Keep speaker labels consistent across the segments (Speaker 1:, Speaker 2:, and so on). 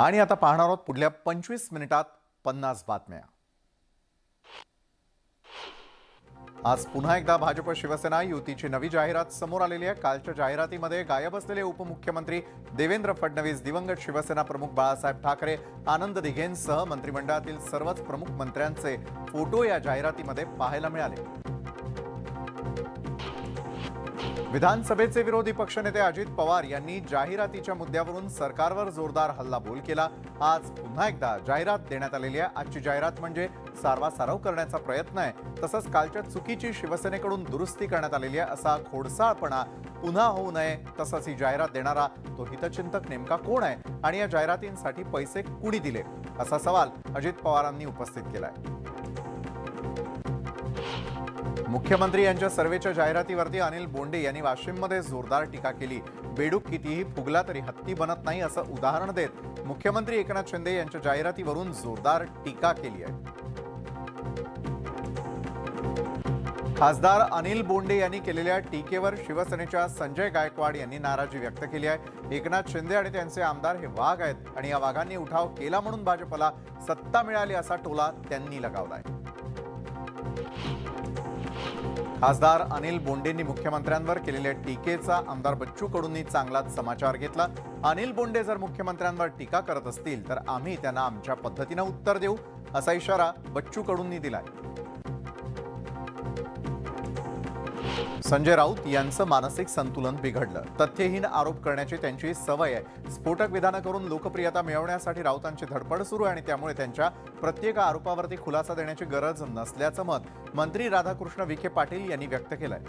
Speaker 1: आणि आता पाहणार आहोत पुढल्या 25 मिनिटात 50 बातम्या। आज पुन्हा एकदा भाजप शिवसेना युतीची नवी जाहिरात समोर आलेली आहे। कालच्या जाहिरातीमध्ये गायब असलेले उपमुख्यमंत्री देवेंद्र फडणवीस, दिवंगत शिवसेना प्रमुख बाळासाहेब ठाकरे, आनंद दिघेंसह मंत्रिमंडळातील सर्वच प्रमुख मंत्र्यांचे फोटो या जाहिरातीमध्ये पाहायला मिळाले। विधानसभेचे विरोधी पक्षनेते अजित पवार यांनी जाहिरातीच्या मुद्द्यावरून सरकारवर जोरदार हल्लाबोल केला। आज पुन्हा एकदा जाहिरात देण्यात आलेली आहे। आजची जाहिरात म्हणजे सारवासारव करण्याचा प्रयत्न आहे। तसंच कालच्या चुकीची शिवसेनेकडून दुरुस्ती करण्यात आलेली आहे असा खोडसाळपणा पुन्हा होऊ नये, तसंच ही जाहिरात देणारा तो हितचिंतक नेमका कोण आहे आणि या जाहिरातींसाठी पैसे कुणी दिले, असा सवाल अजित पवारांनी उपस्थित केलाय। मुख्यमंत्री यांच्या सर्वेच्या जाहिरातीवरती अनिल बोंडे यांनी वाशिममध्ये जोरदार टीका केली। बेडूक कितीही फुगला तरी हत्ती बनत नाही असं उदाहरण देत मुख्यमंत्री एकनाथ शिंदे यांच्या जाहिरातीवरून जोरदार टीका केली आहे। खासदार अनिल बोंडे यांनी केलेल्या टीकेवर शिवसेनेच्या संजय गायकवाड यांनी नाराजी व्यक्त केली आहे। एकनाथ शिंदे आणि त्यांचे आमदार हे वाघ आहेत आणि या वाघांनी उठाव केला म्हणून भाजपला सत्ता मिळाली असा टोला त्यांनी लगावलाय। खासदार अनिल बोंडेंनी मुख्यमंत्र्यांवर केलेल्या टीकेचा आमदार बच्चू कडूंनी चांगलाच समाचार घेतला। अनिल बोंडे जर मुख्यमंत्र्यांवर टीका करत असतील तर आम्ही त्यांना आमच्या पद्धतीने उत्तर देऊ, असा इशारा बच्चू कडूंनी दिलाय। संजय राऊत यांचं मानसिक संतुलन बिघडलं। तथ्यहीन आरोप करण्याची त्यांची सवय आहे। स्फोटक विधानं करून लोकप्रियता मिळवण्यासाठी राऊतांची धडपड सुरू आहे आणि त्यामुळे त्यांच्या प्रत्येक आरोपावरती खुलासा देण्याची गरज नसल्याचं मत मंत्री राधाकृष्ण विखे पाटील यांनी व्यक्त केलंय।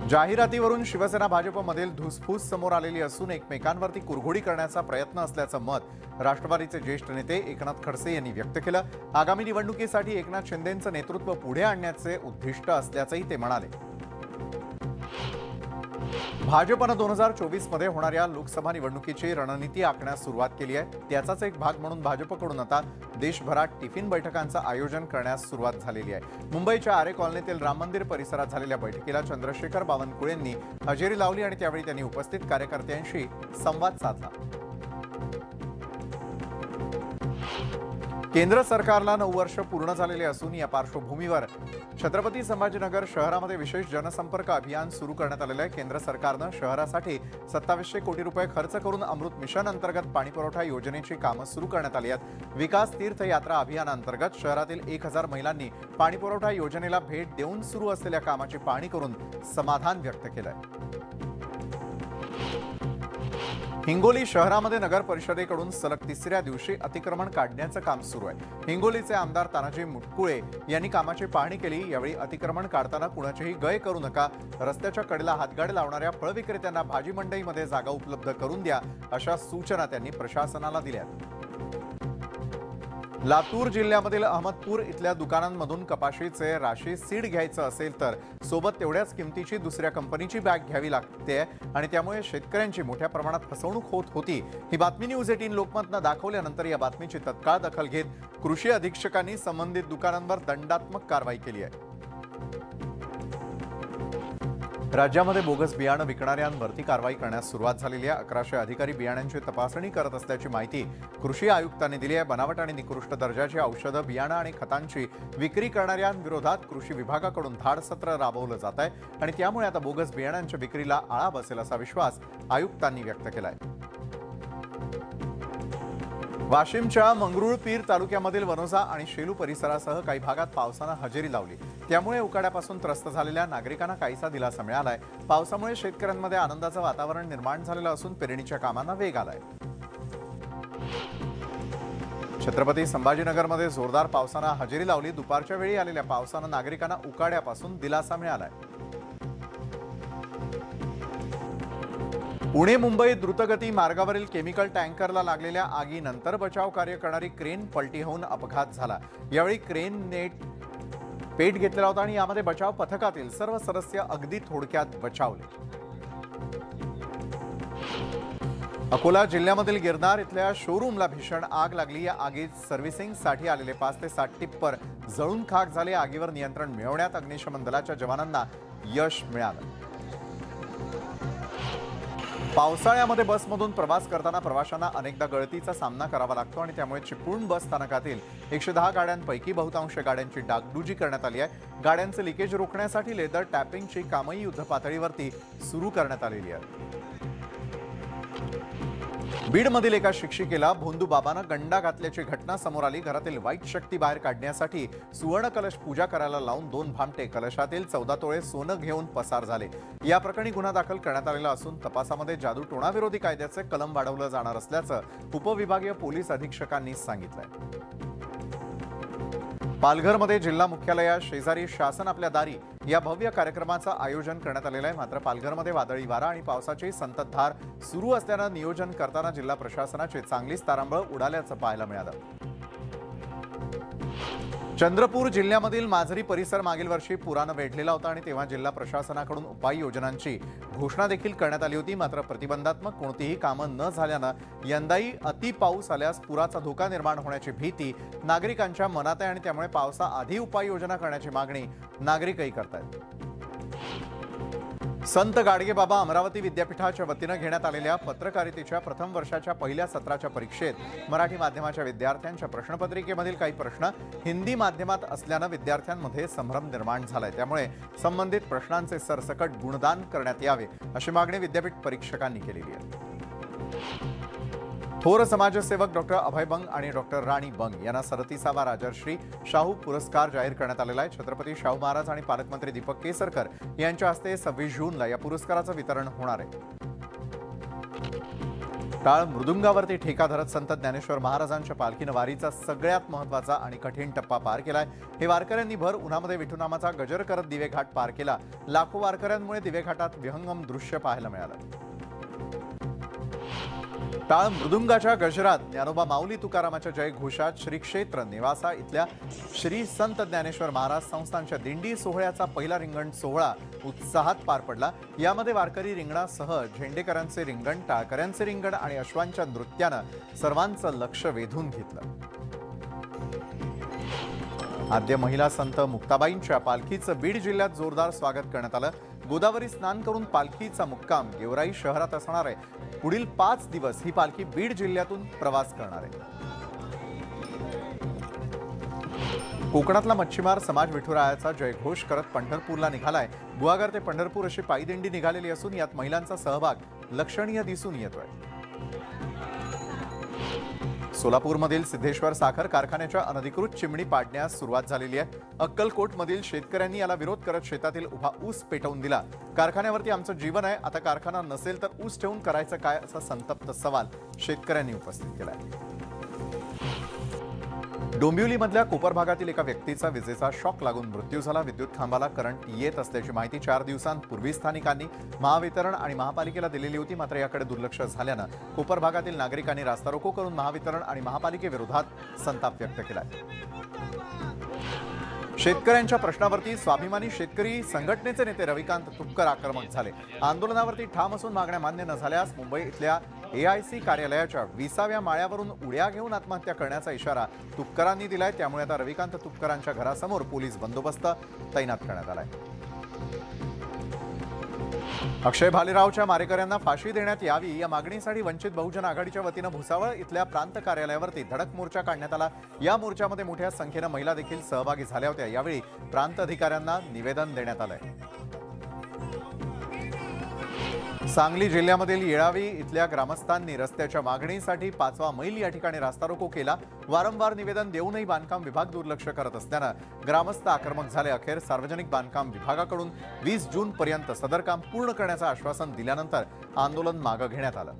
Speaker 1: जाहिरातीवरून शिवसेना भाजपमधील धुसफूस समोर आलेली असून एकमेकांवरती कुरघोडी करण्याचा प्रयत्न असल्याचं मत राष्ट्रवादीचे ज्येष्ठ नेते एकनाथ खडसे यांनी व्यक्त केलं। आगामी निवडणुकीसाठी एकनाथ शिंदेंचं नेतृत्व पुढे आणण्याचे उद्दिष्ट असल्याचंही ते म्हणाले। भाजपनं 2024 मध्ये होणाऱ्या लोकसभा निवडणुकीची रणनीती आखण्यास सुरुवात केली आहे। त्याचाच एक भाग म्हणून भाजपकडून आता देशभरात टिफिन बैठकांचं आयोजन करण्यास सुरुवात झालेली आहे। मुंबईच्या आरे कॉलनीतील राम मंदिर परिसरात झालेल्या बैठकीला चंद्रशेखर बावनकुळेंनी हजेरी लावली आणि त्यावेळी त्यांनी उपस्थित कार्यकर्त्यांशी संवाद साधला। केंद्र सरकारला 9 वर्ष पूर्ण झालेले असून या पार्श्वभूमीवर छत्रपती संभाजीनगर शहरामध्ये विशेष जनसंपर्क अभियान सुरू करण्यात आलेले आहे। केंद्र सरकारनं शहरासाठी 2700 कोटी रुपये खर्च करून अमृत मिशन अंतर्गत पाणीपुरवठा योजनेची कामं सुरू करण्यात आली आहेत। विकास तीर्थ यात्रा अभियानांतर्गत शहरातील 1000 महिलांनी पाणीपुरवठा योजनेला भेट देऊन सुरू असलेल्या कामाची पाहणी करून समाधान व्यक्त केलंय। हिंगोली शहरामध्ये नगर परिषदेकडून सलग 3ऱ्या दिवशी अतिक्रमण काढण्याचं काम सुरू आहे। हिंगोलीचे आमदार तानाजी मुटकुळे यांनी कामाची पाहणी केली। यावेळी अतिक्रमण काढताना कुणाचीही गय करू नका, रस्त्याच्या कडेला हातगाडी लावणाऱ्या फळ विक्रेत्यांना भाजी मंडईमध्ये जागा उपलब्ध करून द्या, अशा सूचना त्यांनी प्रशासनाला दिल्या। लातूर जिल्ह्यामधील अहमदपूर इथल्या दुकानांमधून कपाशीचे राशी सीड घ्यायचं असेल तर सोबत तेवढ्याच किमतीची दुसऱ्या कंपनीची बॅग घ्यावी लागते आणि त्यामुळे शेतकऱ्यांची मोठ्या प्रमाणात फसवणूक होत होती। ही बातमी न्यूज 18 लोकमतनं दाखवल्यानंतर या बातमीची तत्काळ दखल घेत कृषी अधीक्षकांनी संबंधित दुकानांवर दंडात्मक कारवाई केली आहे। राज्यामध्ये बोगस बियाणं विकणाऱ्यांवरती कारवाई करण्यास सुरुवात झालेली आहे। 1100 अधिकारी बियाण्यांची तपासणी करत असल्याची माहिती कृषी आयुक्तांनी दिली आहे। बनावट आणि निकृष्ट दर्जाची औषधं, बियाणं आणि खतांची विक्री करणाऱ्यांविरोधात कृषी विभागाकडून धाडसत्र राबवलं जात आहे आणि त्यामुळे आता बोगस बियाण्यांच्या विक्रीला आळा बसेल असा विश्वास आयुक्तांनी व्यक्त केलाय। वाशिमच्या मंगरुळपीर तालुक्यामधील वनोजा आणि शेलू परिसरासह काही भागात पावसानं हजेरी लावली। त्यामुळे उकाड्यापासून त्रस्त झालेल्या नागरिकांना काहीसा दिलासा मिळालाय। पावसामुळे शेतकऱ्यांमध्ये आनंदाचं वातावरण निर्माण झालेलं असून पेरणीच्या कामांना वेग आलाय। छत्रपती संभाजीनगरमध्ये जोरदार पावसानं हजेरी लावली। दुपारच्या वेळी आलेल्या पावसानं नागरिकांना उकाड्यापासून दिलासा मिळालाय। पुणे मुंबई द्रुतगती मार्गावरील केमिकल टँकरला लागलेल्या आगीनंतर बचाव कार्य करणारी क्रेन पलटी होऊन अपघात झाला। यावेळी क्रेनने पेट घेतलेला होता आणि यामध्ये बचाव पथकातील सर्व सदस्य अगदी थोडक्यात बचावले। अकोला जिल्ह्यामधील गिरनार इथल्या शोरूमला भीषण आग लागली। या आगीत सर्व्हिसिंगसाठी आलेले 5 ते 7 टिप्पर जळून खाक झाले। आगीवर नियंत्रण मिळवण्यात अग्निशमन दलाच्या जवानांना यश मिळालं। पावसाळ्यामध्ये बसमधून प्रवास करताना प्रवाशांना अनेकदा गळतीचा सामना करावा लागतो आणि त्यामुळे चिपळूण बस स्थानकातील 110 गाड्यांपैकी बहुतांश गाड्यांची डागडुजी करण्यात आली आहे। गाड्यांचे लिकेज रोखण्यासाठी लेदर टॅपिंगची कामही युद्धपातळीवरती सुरू करण्यात आलेली आहे। बीडमधील एका शिक्षिकेला भोंदू बाबानं गंडा घातल्याची घटना समोर आली। घरातील वाईट शक्ती बाहेर काढण्यासाठी सुवर्ण कलश पूजा करायला लावून 2 भामटे कलशातील 14 तोळे सोनं घेऊन पसार झाले। या प्रकरणी गुन्हा दाखल करण्यात आलेला असून तपासामध्ये जादूटोणाविरोधी कायद्याचे कलम वाढवलं जाणार असल्याचं उपविभागीय पोलीस अधीक्षकांनी सांगितलंय। पालघरमध्ये जिल्हा मुख्यालया शेजारी शासन आपल्या दारी या भव्य कार्यक्रमाचं आयोजन करण्यात आलेलं आहे। मात्र पालघरमध्ये वादळी वारा आणि पावसाची संततधार सुरू असल्यानं नियोजन करताना जिल्हा प्रशासनाची चांगलीच तारांबळ उडाल्याचं पाहायला मिळालं। चंद्रपूर जिल्ह्यामधील माजरी परिसर मागील वर्षी पुरानं वेढलेला होता आणि तेव्हा जिल्हा प्रशासनाकडून उपाययोजनांची घोषणा देखील करण्यात आली होती। मात्र प्रतिबंधात्मक कोणतीही कामं न झाल्यानं यंदाही अति पाऊस आल्यास पुराचा धोका निर्माण होण्याची भीती नागरिकांच्या मनात आहे आणि त्यामुळे पावसाआधी उपाययोजना करण्याची मागणी नागरिकही करतायत। संत गाडगेबाबा अमरावती विद्यापीठाच्या वतीनं घेण्यात आलेल्या पत्रकारितेच्या प्रथम वर्षाच्या पहिल्या सत्राच्या परीक्षेत मराठी माध्यमाच्या विद्यार्थ्यांच्या प्रश्नपत्रिकेमधील काही प्रश्न हिंदी माध्यमात असल्यानं विद्यार्थ्यांमध्ये संभ्रम निर्माण झालाय। त्यामुळे संबंधित प्रश्नांचे सरसकट गुणदान करण्यात यावे अशी मागणी विद्यापीठ परीक्षकांनी केलेली आहे। थोर समाजसेवक डॉक्टर अभय बंग आणि डॉक्टर राणी बंग यांना 37वा राजर्षी शाहू पुरस्कार जाहीर करण्यात आलेला आहे। छत्रपती शाहू महाराज आणि पालकमंत्री दीपक केसरकर यांच्या हस्ते 26 जूनला या पुरस्काराचं वितरण होणार आहे। टाळ मृदुंगावरती ठेका धरत संत ज्ञानेश्वर महाराजांच्या पालखीनं वारीचा सगळ्यात महत्त्वाचा आणि कठीण टप्पा पार केलाय। हे वारकऱ्यांनी भर उन्हामध्ये विठुनामाचा गजर करत दिवे घाट पार केला। लाखो वारकऱ्यांमुळे दिवे घाटात विहंगम दृश्य पाहायला मिळालं। टाळ मृदुंगाच्या गजरात ज्ञानोबा माऊली तुकारामाच्या जयघोषात श्री क्षेत्र निवासा इथल्या श्री संत ज्ञानेश्वर महाराज संस्थानच्या दिंडी सोहळ्याचा पहिला रिंगण सोहळा उत्साहात पार पडला। यामध्ये वारकरी रिंगणासह झेंडेकरांचे रिंगण, टाळकऱ्यांचे रिंगण आणि अश्वांच्या नृत्यानं सर्वांचं लक्ष वेधून घेतलं। आद्य महिला संत मुक्ताबाईंच्या पालखीचं बीड जिल्ह्यात जोरदार स्वागत करण्यात आलं। गोदावरी स्नान करून पालखीचा मुक्काम गेवराई शहरात असणार आहे। पुढील 5 दिवस ही पालखी बीड जिल्ह्यातून प्रवास करणार आहे। कोकणातला मच्छीमार समाज विठुरायाचा जयघोष करत पंढरपूरला निघालाय। गुहागर ते पंढरपूर अशी पायी दिंडी निघालेली असून यात महिलांचा सहभाग लक्षणीय दिसून येतोय। सोलापूरमधील सिद्धेश्वर साखर कारखान्याच्या अनधिकृत चिमणी पाडण्यास सुरुवात झालेली आहे। अक्कलकोटमधील शेतकऱ्यांनी याला विरोध करत शेतातील उभा ऊस पेटवून दिला। कारखान्यावरती आमचं जीवन आहे, आता कारखाना नसेल तर ऊस ठेवून करायचं काय असा संतप्त सवाल शेतकऱ्यांनी उपस्थित केलाय। डोंबिवलीमधल्या कोपर भागातील एका व्यक्तीचा विजेचा शॉक लागून मृत्यू झाला। विद्युत खांबाला करंट येत असल्याची माहिती 4 दिवसांपूर्वी स्थानिकांनी महावितरण आणि महापालिकेला दिलेली होती। मात्र याकडे दुर्लक्ष झाल्यानं कोपर भागातील नागरिकांनी रास्ता रोको करून महावितरण आणि महापालिकेविरोधात संताप व्यक्त केलाय। शेतकऱ्यांच्या प्रश्नावरती स्वाभिमानी शेतकरी संघटनेचे नेते रविकांत तुपकर आक्रमक झाले। आंदोलनावरती ठाम असून मागण्या मान्य न झाल्यास मुंबई इथल्या AIC कार्यालयाच्या 20व्या माळ्यावरून उड्या घेऊन आत्महत्या करण्याचा इशारा तुपकरांनी दिलाय। त्यामुळे आता रविकांत तुपकरांच्या घरासमोर पोलीस बंदोबस्त तैनात करण्यात आलाय। अक्षय भालेरावच्या मारेकऱ्यांना फाशी देण्यात यावी या मागणीसाठी वंचित बहुजन आघाडीच्या वतीनं भुसावळ इथल्या प्रांत कार्यालयावरती धडक मोर्चा काढण्यात आला। या मोर्चामध्ये मोठ्या संख्येनं महिला देखील सहभागी झाल्या होत्या। यावेळी प्रांत अधिकाऱ्यांना निवेदन देण्यात आलंय। सांगली जिल्ह्यामधील येळावी इथल्या ग्रामस्थांनी रस्त्याच्या मागणीसाठी 5वा मैल या ठिकाणी रास्ता रोको केला। वारंवार निवेदन देऊनही बांधकाम विभाग दुर्लक्ष करत असल्यानं ग्रामस्थ आक्रमक झाले। अखेर सार्वजनिक बांधकाम विभागाकडून 20 जून पर्यंत सदर काम पूर्ण करण्याचं आश्वासन दिल्यानंतर आंदोलन मागे घेण्यात आलं।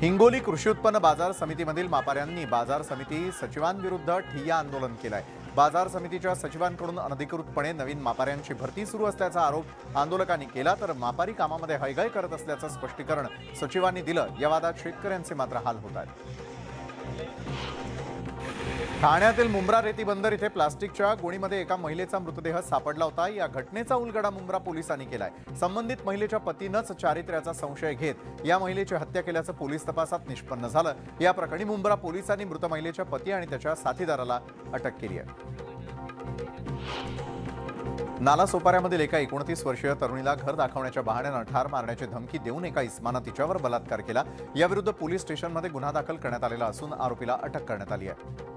Speaker 1: हिंगोली कृषी उत्पन्न बाजार समितीमधील मापाऱ्यांनी बाजार समिती सचिवांविरुद्ध ठिय्या आंदोलन केलंय। बाजार समितीच्या सचिवांकडून अनधिकृतपणे नवीन मापाऱ्यांची भरती सुरू असल्याचा आरोप आंदोलकांनी केला, तर मापारी कामामध्ये हयगय करत असल्याचं स्पष्टीकरण सचिवांनी दिलं। या वादात शेतकऱ्यांचे मात्र हाल होत आहेत। ठाण्यातील मुंब्रा रेती बंदर इथे प्लास्टिकच्या गोणीमध्ये एका महिलेचा मृतदेह सापडला होता। या घटनेचा उलगडा मुंब्रा पोलिसांनी केलाय। संबंधित महिलेच्या पतीनंच चारित्र्याचा संशय घेत या महिलेची हत्या केल्याचं पोलीस तपासात निष्पन्न झालं। या प्रकरणी मुंब्रा पोलिसांनी मृत महिलेच्या पती आणि त्याच्या साथीदाराला अटक केली आहे। नालासोपाऱ्यामधील एका 29 वर्षीय तरुणीला घर दाखवण्याच्या बहाण्यानं ठार मारण्याची धमकी देऊन एका इस्मानं तिच्यावर बलात्कार केला। याविरुद्ध पोलीस स्टेशनमध्ये गुन्हा दाखल करण्यात आलेला असून आरोपीला अटक करण्यात आली आहे।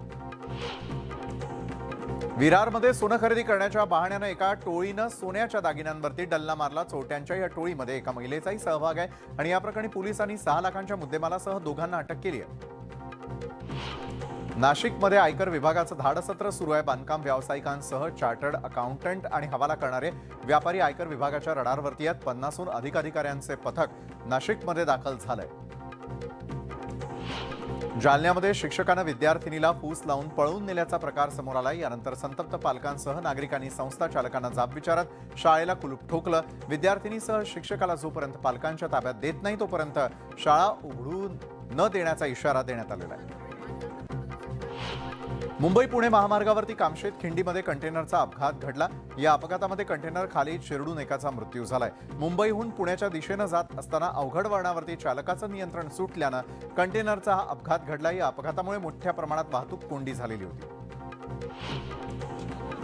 Speaker 1: विरारमध्ये सोनं खरेदी करण्याच्या बहाण्यानं एका टोळीनं सोन्याच्या दागिन्यांवरती डल्ला मारला। चोरट्यांच्या या टोळीमध्ये एका महिलेचाही सहभाग आहे आणि या प्रकरणी पोलिसांनी 6 लाखांच्या मुद्देमालासह दोघांना अटक केली आहे। नाशिकमध्ये आयकर विभागाचं धाडसत्र सुरू आहे। बांधकाम व्यावसायिकांसह चार्टर्ड अकाउंटंट आणि हवाला करणारे व्यापारी आयकर विभागाच्या रडारवरती आहेत। 50हून अधिक अधिकाऱ्यांचे पथक नाशिकमध्ये दाखल झालंय। जालन्यामध्ये शिक्षकानं विद्यार्थिनीला फूस लावून पळवून नेल्याचा प्रकार समोर आलाय। यानंतर संतप्त पालकांसह नागरिकांनी संस्था चालकांना जाब विचारत शाळेला कुलूप ठोकलं। विद्यार्थिनीसह शिक्षकाला जोपर्यंत पालकांच्या ताब्यात देत नाही तोपर्यंत शाळा उघडू न देण्याचा इशारा देण्यात आलेला आहे। मुंबई पुणे महामार्गावरती कामशेत खिंडीमध्ये कंटेनरचा अपघात घडला। या अपघातामध्ये कंटेनर खाली चिरडून एकाचा मृत्यू झालाय। मुंबईहून पुण्याच्या दिशेनं जात असताना अवघड वळणावरती चालकाचं नियंत्रण सुटल्यानं कंटेनरचा हा अपघात घडला। या अपघातामुळे मोठ्या प्रमाणात वाहतूक कोंडी झालेली होती।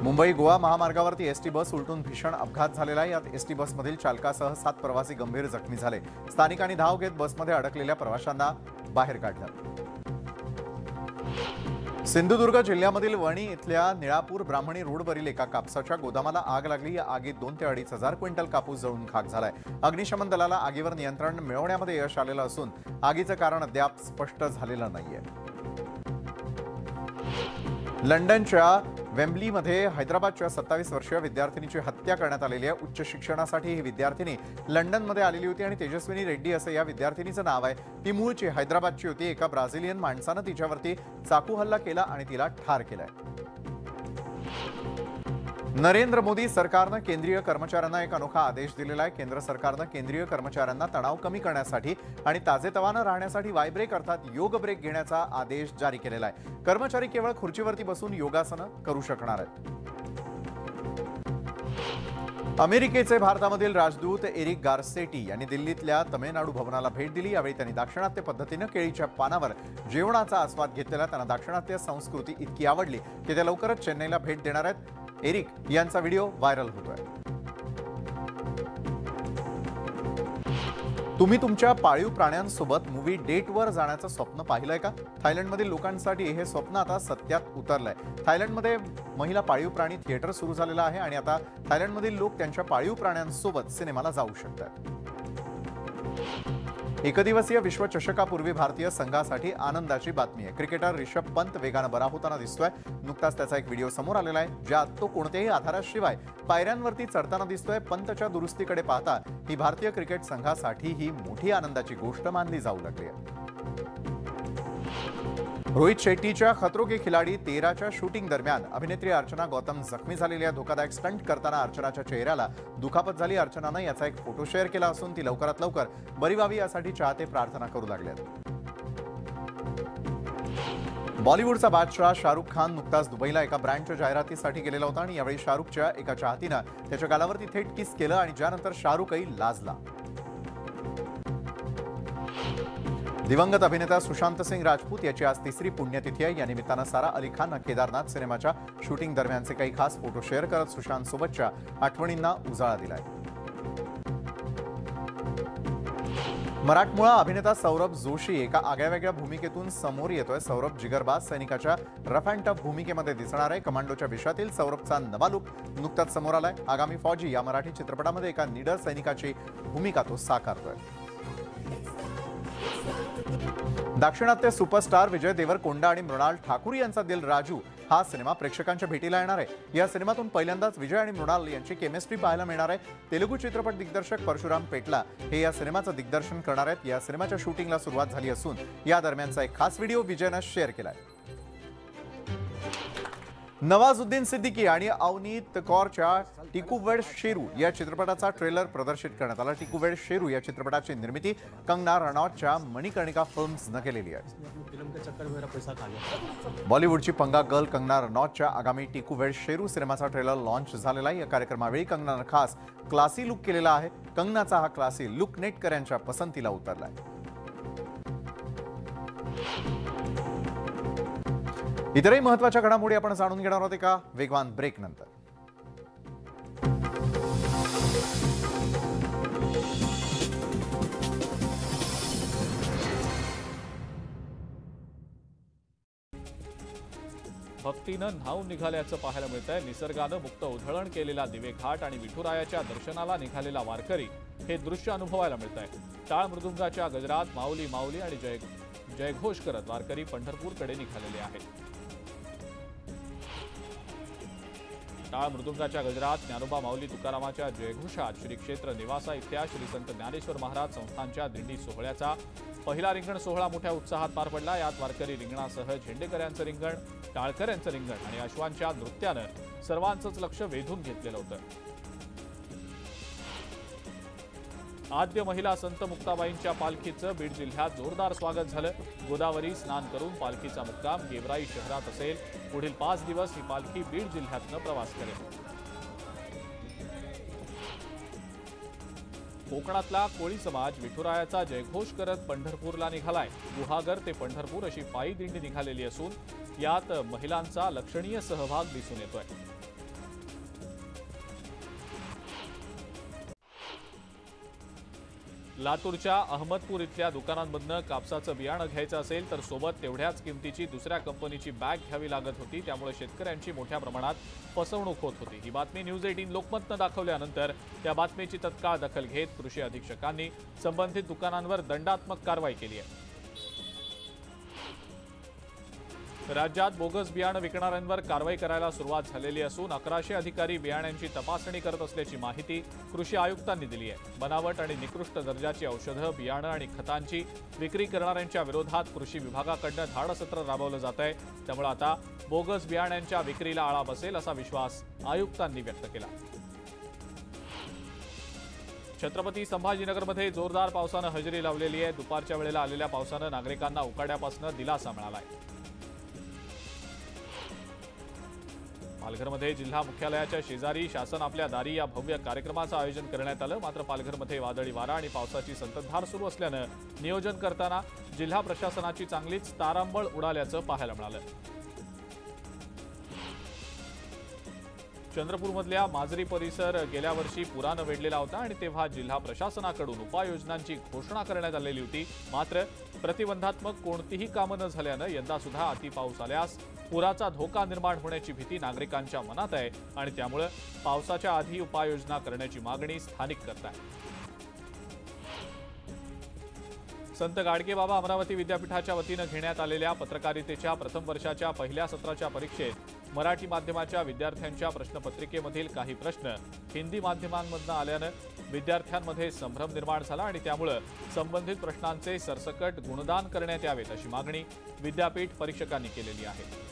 Speaker 1: मुंबई गोवा महामार्गावरती एसटी बस उलटून भीषण अपघात झालेला आहे। यात एसटी बसमधील चालकासह 7 प्रवासी गंभीर जखमी झाले। स्थानिकांनी धाव घेत बसमध्ये अडकलेल्या प्रवाशांना बाहेर काढलं। सिंधुदुर्ग जिल्ह्यामधील वणी इथल्या निळापूर ब्राह्मणी रोडवरील एका कापसाच्या गोदामाला आग लागली। या आगीत 2 ते 2.5 हजार क्विंटल कापूस जळून खाक झालाय। अग्निशमन दलाला आगीवर नियंत्रण मिळवण्यामध्ये यश आलेलं असून आगीचं कारण अद्याप स्पष्ट झालेलं नाहीये। लंडनच्या वेम्बलीमध्ये हैदराबादच्या 27 वर्षीय विद्यार्थिनीची हत्या करण्यात आलेली आहे। उच्च शिक्षणासाठी ही विद्यार्थिनी लंडनमध्ये आलेली होती आणि तेजस्विनी रेड्डी असं या विद्यार्थिनीचं नाव आहे। ती मूळची हैदराबादची होती। एका ब्राझिलियन माणसानं तिच्यावरती चाकू हल्ला केला आणि तिला ठार केलंय। नरेंद्र मोदी सरकारनं केंद्रीय कर्मचाऱ्यांना एक अनोखा आदेश दिलेला आहे। केंद्र सरकारनं केंद्रीय कर्मचाऱ्यांना तणाव कमी करण्यासाठी आणि ताजेतवानं राहण्यासाठी वायब्रेक अर्थात योग ब्रेक घेण्याचा आदेश जारी केलेला आहे। कर्मचारी केवळ खुर्चीवरती बसून योगासनं करू शकणार आहेत। अमेरिकेचे भारतामधील राजदूत एरिक गार्सेटी यांनी दिल्लीतल्या तमिळनाडू भवनाला भेट दिली। यावेळी त्यांनी दाक्षिणात्य पद्धतीनं केळीच्या पानावर जेवणाचा आस्वाद घेतलेला। त्यांना दाक्षिणात्य संस्कृती इतकी आवडली की ते लवकरच चेन्नईला भेट देणार आहेत। एरिक यांचा व्हिडिओ व्हायरल होतोय। तुम्ही तुमच्या पाळीव प्राण्यांसोबत मूवी डेटवर जाण्याचं स्वप्न पाहिलंय का? थायलंडमधील लोकांसाठी हे स्वप्न आता सत्यात उतरलंय। थायलंडमध्ये महिला पाळीव प्राणी थिएटर सुरू झालेलं आहे आणि आता थायलंडमधील लोक त्यांच्या पाळीव प्राण्यांसोबत सिनेमाला जाऊ शकतात। एकदिवसीय विश्वचषकापूर्वी भारतीय संघासाठी आनंदाची बातमी आहे। क्रिकेटर ऋषभ पंत वेगानं बरा होताना दिसतोय। नुकताच त्याचा एक व्हिडिओ समोर आलेला आहे ज्यात तो कोणत्याही आधाराशिवाय पायऱ्यांवरती चढताना दिसतोय। पंतच्या दुरुस्तीकडे पाहता ही भारतीय क्रिकेट संघासाठी ही मोठी आनंदाची गोष्ट मानली जाऊ लागली आहे। रोहित शेट्टीच्या खतरों के खिलाडी 13च्या शूटिंग दरम्यान अभिनेत्री अर्चना गौतम जखमी झालेली आहे। धोकादायक स्टंट करताना अर्चनाच्या चेहऱ्याला दुखापत झाली। अर्चनानं याचा एक फोटो शेअर केला असून ती लवकरात लवकर बरी व्हावी यासाठी चाहते प्रार्थना करू लागले आहेत। बॉलिवूडचा बादशाह शाहरुख खान नुकताच दुबईला एका ब्रँडच्या जाहिरातीसाठी गेलेला होता आणि यावेळी शाहरुखच्या एका चाहतीनं त्याच्या गालावरती थेट किस केलं आणि ज्यानंतर शाहरुखही लाजला। दिवंगत अभिनेता सुशांत सिंग राजपूत याची आज 3री पुण्यतिथी आहे। या निमित्तानं सारा अली खाननं केदारनाथ सिनेमाच्या शूटिंग दरम्यानचे काही खास फोटो शेअर करत सुशांत सोबतच्या आठवणींना उजाळा दिलाय। मराठमोळा अभिनेता सौरभ जोशी एका आगळ्यावेगळ्या भूमिकेतून समोर येतोय। सौरभ जिगरबाज सैनिकाच्या रफ अँड टफ भूमिकेमध्ये दिसणार आहे। कमांडोच्या विषयातील सौरभचा नवा लुक नुकताच समोर आलाय। आगामी फौजी या मराठी चित्रपटामध्ये एका निडर सैनिकाची भूमिका तो साकारतोय। दाक्षिणात्य सुपरस्टार विजय देवरकोंडा आणि मृणाल ठाकूर यांचा दिल राजू हा सिनेमा प्रेक्षकांच्या भेटीला येणार आहे। या सिनेमातून पहिल्यांदाच विजय आणि मृणाल यांची केमिस्ट्री पाहायला मिळणार आहे। तेलुगू चित्रपट दिग्दर्शक परशुराम पेटला हे या सिनेमाचं दिग्दर्शन करणार आहेत। या सिनेमाच्या शूटिंगला सुरुवात झाली असून या दरम्यानचा एक खास व्हिडिओ विजयनं शेअर केलाय। नवाजुद्दीन सिद्दीकी आणि अवनीत कौरच्या टिकू वेड शेरू या चित्रपटाचा ट्रेलर प्रदर्शित करण्यात आला। टिकू वेड शेरू या चित्रपटाची निर्मिती कंगना रनौतच्या मणिकर्णिका फिल्म्सनं केलेली आहे। बॉलिवूडची पंगा गर्ल कंगना रनौतच्या आगामी टिकू वेड शेरू सिनेमाचा ट्रेलर लॉन्च झालेला आहे। या कार्यक्रमावेळी कंगनानं खास क्लासी लुक केलेला आहे। कंगनाचा हा क्लासी लुक नेटकऱ्यांच्या पसंतीला उतरला आहे। इतरही महत्त्वाच्या घडामोडी आपण जाणून घेणार आहोत एका वेगवान ब्रेक नंतर।
Speaker 2: भक्तीनं न्हाऊन निघाल्याचं पाहायला मिळतंय। निसर्गानं मुक्त उधळण केलेला दिवेघाट आणि विठुरायाच्या दर्शनाला निघालेला वारकरी हे दृश्य अनुभवायला मिळतंय। टाळ मृदुंगाच्या गजरात माऊली माऊली आणि जयघोष करत वारकरी पंढरपूरकडे निघालेले आहेत। टाळ मृदुंगाच्या गजरात ज्ञानोबा माऊली तुकारामाच्या जयघोषात श्री क्षेत्र निवासा इथल्या श्री संत ज्ञानेश्वर महाराज संस्थानच्या दिंडी सोहळ्याचा पहिला रिंगण सोहळा मोठ्या उत्साहात पार पडला। यात वारकरी रिंगणासह झेंडेकऱ्यांचं रिंगण, टाळकऱ्यांचं रिंगण आणि अश्वांच्या नृत्यानं सर्वांचंच लक्ष वेधून घेतलेलं होतं। आद्य महिला संत मुक्ताबाईंच्या पालखीचं बीड जिल्ह्यात जोरदार स्वागत झालं। गोदावरी स्नान करून पालखीचा मुक्काम गेवराई शहरात असेल। पुढील 5 दिवस ही पालखी बीड जिल्ह्यातनं प्रवास करेल। कोकणातला कोळी समाज विठुरायाचा जयघोष करत पंढरपूरला निघालाय। गुहागर ते पंढरपूर अशी पायी दिंडी निघालेली असून यात महिलांचा लक्षणीय सहभाग दिसून येतोय। लातूरच्या अहमदपूर इथल्या दुकानांमधनं कापसाचं बियाणं घ्यायचं असेल तर सोबत तेवढ्याच किमतीची दुसऱ्या कंपनीची बॅग घ्यावी लागत होती। त्यामुळे शेतकऱ्यांची मोठ्या प्रमाणात फसवणूक होत होती। ही बातमी न्यूज 18 लोकमतनं दाखवल्यानंतर त्या बातमीची तत्काळ दखल घेत कृषी अधीक्षकांनी संबंधित दुकानांवर दंडात्मक कारवाई केली आहे। राज्यात बोगस बियाणं विकणाऱ्यांवर कारवाई करायला सुरुवात झालेली असून 1100 अधिकारी बियाण्यांची तपासणी करत असल्याची माहिती कृषी आयुक्तांनी दिली आहे। बनावट आणि निकृष्ट दर्जाची औषधं, बियाणं आणि खतांची विक्री करणाऱ्यांच्या विरोधात कृषी विभागाकडून धाडसत्र राबवलं जात आहे। त्यामुळे आता बोगस बियाण्यांच्या विक्रीला आळा बसेल असा विश्वास आयुक्तांनी व्यक्त केला। छत्रपती संभाजीनगरमध्ये जोरदार पावसानं हजेरी लावलेली आहे। दुपारच्या वेळेला आलेल्या पावसानं नागरिकांना उकाड्यापासून दिलासा मिळालाय। पालघरमध्ये जिल्हा मुख्यालयाच्या शेजारी शासन आपल्या दारी या भव्य कार्यक्रमाचं आयोजन करण्यात आलं। मात्र पालघरमध्ये वादळी वारा आणि पावसाची संततधार सुरू असल्यानं नियोजन करताना जिल्हा प्रशासनाची चांगलीच तारांबळ उडाल्याचं पाहायला मिळालं। चंद्रपूरमधल्या माजरी परिसर गेल्या वर्षी पुरानं वेढलेला होता आणि तेव्हा जिल्हा प्रशासनाकडून उपाययोजनांची घोषणा करण्यात आलेली होती। मात्र प्रतिबंधात्मक कोणतीही कामं न झाल्यानं यंदा सुद्धा अतिपाऊस आल्यास पुराचा धोका निर्माण होण्याची भीती नागरिकांच्या मनात आहे आणि त्यामुळे पावसाच्या आधी उपाययोजना करण्याची मागणी स्थानिक करतात। संत गाडगेबाबा अमरावती विद्यापीठाच्या वतीनं घेण्यात आलेल्या पत्रकारितेच्या प्रथम वर्षाच्या पहिल्या सत्राच्या परीक्षेत मराठी माध्यमाच्या विद्यार्थ्यांच्या प्रश्नपत्रिकेमधील काही प्रश्न हिंदी माध्यमांमधून आल्यानं विद्यार्थ्यांमध्ये संभ्रम निर्माण झाला आणि त्यामुळे संबंधित प्रश्नांचे सरसकट गुणदान करण्यात यावेत अशी मागणी विद्यापीठ परीक्षकांनी केलेली आहे।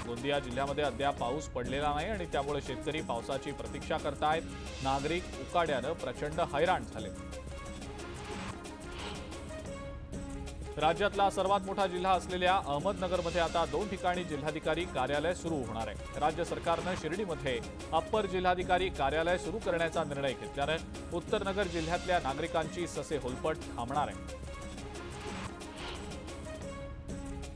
Speaker 2: गोंदिया जिल्ह्यामध्ये अद्याप पाऊस पडलेला नाही आणि त्यामुळे शेतकरी पावसाची प्रतीक्षा करतायत। नागरिक उकाड्यानं प्रचंड हैराण झाले। राज्यातला सर्वात मोठा जिल्हा असलेल्या अहमदनगरमध्ये आता 2 ठिकाणी जिल्हाधिकारी कार्यालय सुरू होणार आहे। राज्य सरकारनं शिर्डीमध्ये अप्पर जिल्हाधिकारी कार्यालय सुरू करण्याचा निर्णय घेतल्यानं उत्तरनगर जिल्ह्यातल्या नागरिकांची ससे होलपट थांबणार आहे।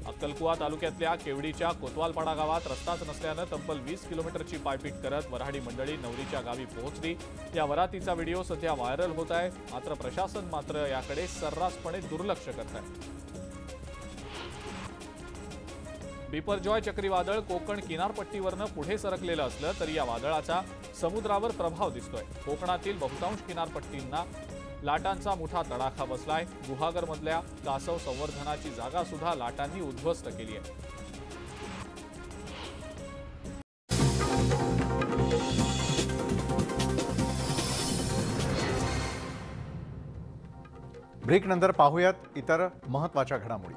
Speaker 2: अक्कलकुवा तालुक्यातल्या केवडीच्या कोतवालपाडा गावात रस्ताच नसल्यानं तब्बल 20 किलोमीटरची पायपीट करत वऱ्हाडी मंडळी नवरीच्या गावी पोहोचली। या वरातीचा व्हिडिओ सध्या व्हायरल होत आहे। मात्र प्रशासन मात्र याकडे सर्रासपणे दुर्लक्ष करत आहे। बिपरजॉय चक्रीवादळ कोकण किनारपट्टीवरनं पुढे सरकलेलं असलं तरी या वादळाचा समुद्रावर प्रभाव दिसतोय। कोकणातील बहुतांश किनारपट्टींना लाटांचा मोठा तडाखा बसलाय। गुहागरमधल्या कासव संवर्धनाची जागा सुद्धा लाटांनी उद्ध्वस्त केली आहे।
Speaker 1: ब्रेकनंतर पाहूयात इतर महत्त्वाच्या घडामोडी।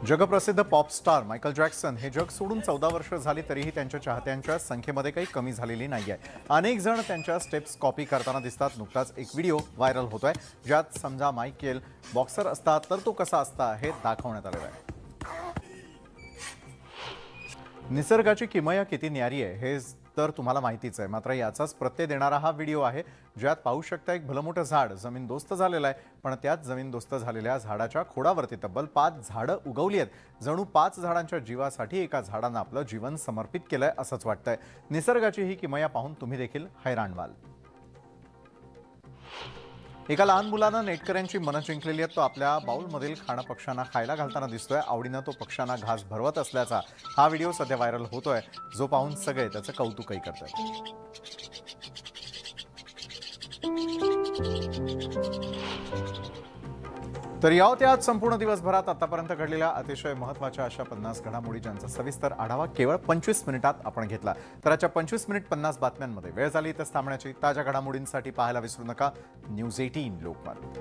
Speaker 1: जगप्रसिद्ध पॉप स्टार मायकल जॅक्सन हे जग सोडून 14 वर्ष झाली तरीही त्यांच्या चाहत्यांच्या संख्येमध्ये काही कमी झालेली नाहीये। अनेक जण त्यांच्या स्टेप्स कॉपी करताना दिसतात। नुकताच एक व्हिडिओ व्हायरल होतोय ज्यात समजा मायकेल बॉक्सर असता तर तो कसा असता हे दाखवण्यात आलेलं आहे। निसर्गाची किमया किती न्यारी आहे हे तर तुम्हाला माहितीच आहे। मात्र याचाच प्रत्यय देणारा हा व्हिडिओ आहे ज्यात पाहू शकता एक भलं मोठं झाड जमीनदोस्त झालेलं आहे। पण त्याच जमीनदोस्त झालेल्या झाडाच्या खोडावरती तब्बल 5 झाडं उगवली आहेत। जणू 5 झाडांच्या जीवासाठी एका झाडानं आपलं जीवन समर्पित केलंय असंच वाटतंय। निसर्गाची ही किमया पाहून तुम्ही देखील हैराण व्हाल। एका लहान मुलानं नेटकऱ्यांची मनं जिंकलेली आहेत. तो आपल्या बाउलमधील खाणं पक्ष्यांना खायला घालताना दिसतोय. आवडीनं तो पक्ष्यांना घास भरवत असल्याचा हा व्हिडिओ सध्या व्हायरल होतोय, जो पाहून सगळे त्याचं कौतुकही करतात. तर या होत्या आज संपूर्ण दिवसभरात आतापर्यंत घडलेल्या अतिशय महत्त्वाच्या अशा 50 घडामोडी, ज्यांचा सविस्तर आढावा केवळ 25 मिनिटात आपण घेतला. तर आजच्या 25 मिनिट 50 बातम्यांमध्ये वेळ झाली इथंच थांबण्याची. ताज्या घडामोडींसाठी पाहायला विसरू नका न्यूज 18 लोकमत.